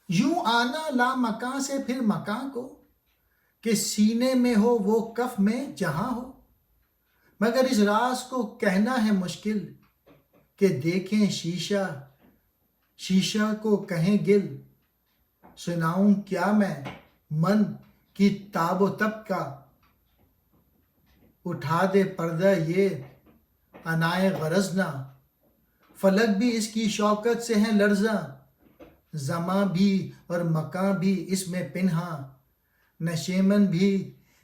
یوں آنا لا مکاں سے پھر مکاں کو، کہ سینے میں ہو وہ کف میں جہاں ہو، مگر اس راز کو کہنا ہے مشکل، کہ دیکھیں شیشہ شیشہ کو کہیں گل، سناؤں کیا میں من کی تاب و تب کا، اٹھا دے پردہ یہ عنائے غرض نہ، فلک بھی اس کی شوکت سے ہیں لرزاں، زماں بھی اور مکاں بھی اس میں پنہاں، نشیمن بھی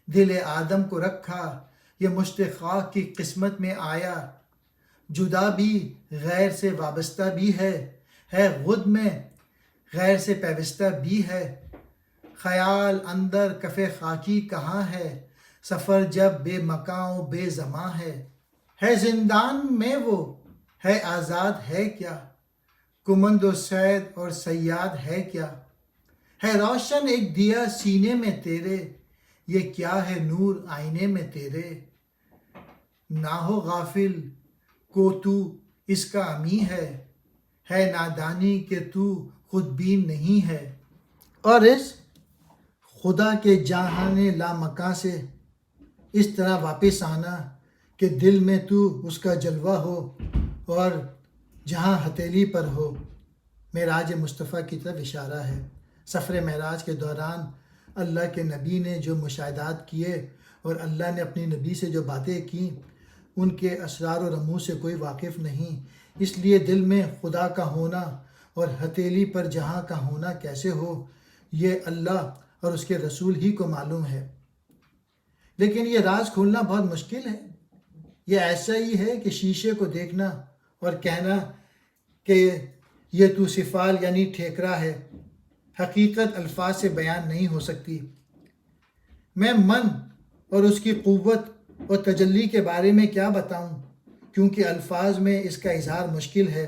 دل آدم کو رکھا، یہ مشت خاک کی قسمت میں آیا، جدا بھی غیر سے وابستہ بھی ہے خود میں غیر سے پیوستہ بھی ہے، خیال اندر کف خاکی کہاں ہے، سفر جب بے مکاں و بے زماں ہے زندان میں وہ ہے آزاد ہے کیا، کمند و صید اور صیاد ہے کیا، ہے روشن ایک دیا سینے میں تیرے، یہ کیا ہے نور آئینے میں تیرے، نہ ہو غافل کو تو اس کا امی ہے نادانی کہ تو خود بین نہیں ہے، اور اس خدا کے جہان لامکاں سے اس طرح واپس آنا کہ دل میں تو اس کا جلوہ ہو اور جہاں ہتھیلی پر ہو۔ معراج مصطفیٰ کی طرف اشارہ ہے۔ سفر معراج کے دوران اللہ کے نبی نے جو مشاہدات کیے اور اللہ نے اپنی نبی سے جو باتیں کیں، ان کے اسرار و رموز سے کوئی واقف نہیں، اس لیے دل میں خدا کا ہونا اور ہتھیلی پر جہاں کا ہونا کیسے ہو، یہ اللہ اور اس کے رسول ہی کو معلوم ہے۔ لیکن یہ راز کھولنا بہت مشکل ہے۔ یہ ایسا ہی ہے کہ شیشے کو دیکھنا اور کہنا کہ یہ تو سفال یعنی ٹھیکرا ہے، حقیقت الفاظ سے بیان نہیں ہو سکتی۔ میں من اور اس کی قوت اور تجلی کے بارے میں کیا بتاؤں، کیونکہ الفاظ میں اس کا اظہار مشکل ہے،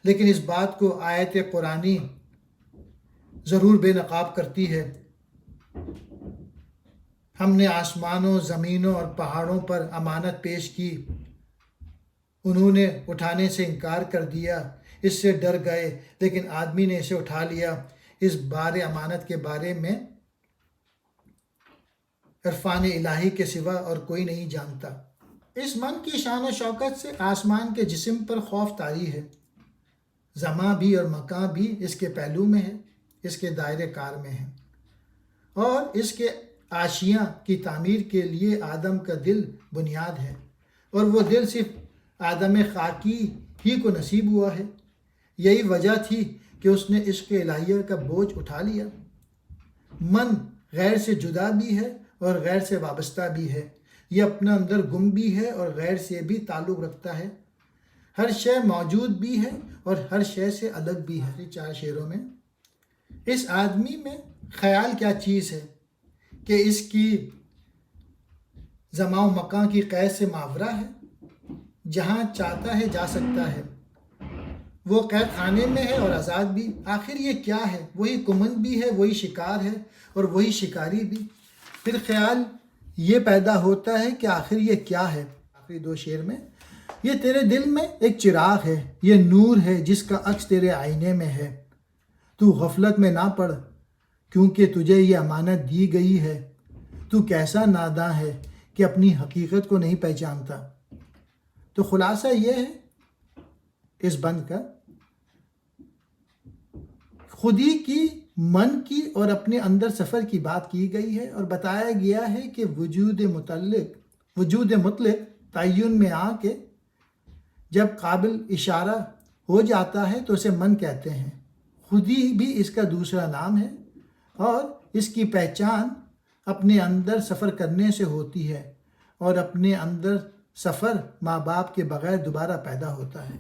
لیکن اس بات کو آیت قرآنی ضرور بے نقاب کرتی ہے۔ ہم نے آسمانوں، زمینوں اور پہاڑوں پر امانت پیش کی، انہوں نے اٹھانے سے انکار کر دیا، اس سے ڈر گئے، لیکن آدمی نے اسے اٹھا لیا۔ اس بار امانت کے بارے میں عرفان الہی کے سوا اور کوئی نہیں جانتا۔ اس من کی شان و شوکت سے آسمان کے جسم پر خوف طاری ہے، زماں بھی اور مکاں بھی اس کے پہلو میں ہے، اس کے دائرے کار میں ہے، اور اس کے آشیاں کی تعمیر کے لیے آدم کا دل بنیاد ہے، اور وہ دل صرف آدم خاکی ہی کو نصیب ہوا ہے۔ یہی وجہ تھی کہ اس نے عشق الہیہ کا بوجھ اٹھا لیا۔ من غیر سے جدا بھی ہے اور غیر سے وابستہ بھی ہے، یہ اپنا اندر گم بھی ہے اور غیر سے بھی تعلق رکھتا ہے، ہر شے موجود بھی ہے اور ہر شے سے الگ بھی ہے۔ 4 شعروں میں اس آدمی میں خیال کیا چیز ہے کہ اس کی زماں و مکان کی قید سے ماورا ہے، جہاں چاہتا ہے جا سکتا ہے، وہ قید خانے میں ہے اور آزاد بھی۔ آخر یہ کیا ہے؟ وہی کمند بھی ہے، وہی شکار ہے اور وہی شکاری بھی۔ پھر خیال یہ پیدا ہوتا ہے کہ آخر یہ کیا ہے؟ آخری 2 شعر میں یہ تیرے دل میں ایک چراغ ہے، یہ نور ہے جس کا عکس تیرے آئینے میں ہے، تو غفلت میں نہ پڑ کیونکہ تجھے یہ امانت دی گئی ہے، تو کیسا ناداں ہے کہ اپنی حقیقت کو نہیں پہچانتا۔ تو خلاصہ یہ ہے اس بند کا، خودی کی، من کی اور اپنے اندر سفر کی بات کی گئی ہے، اور بتایا گیا ہے کہ وجود مطلق تعین میں آ کے جب قابل اشارہ ہو جاتا ہے تو اسے من کہتے ہیں۔ خودی بھی اس کا دوسرا نام ہے، اور اس کی پہچان اپنے اندر سفر کرنے سے ہوتی ہے، اور اپنے اندر سفر ماں باپ کے بغیر دوبارہ پیدا ہوتا ہے۔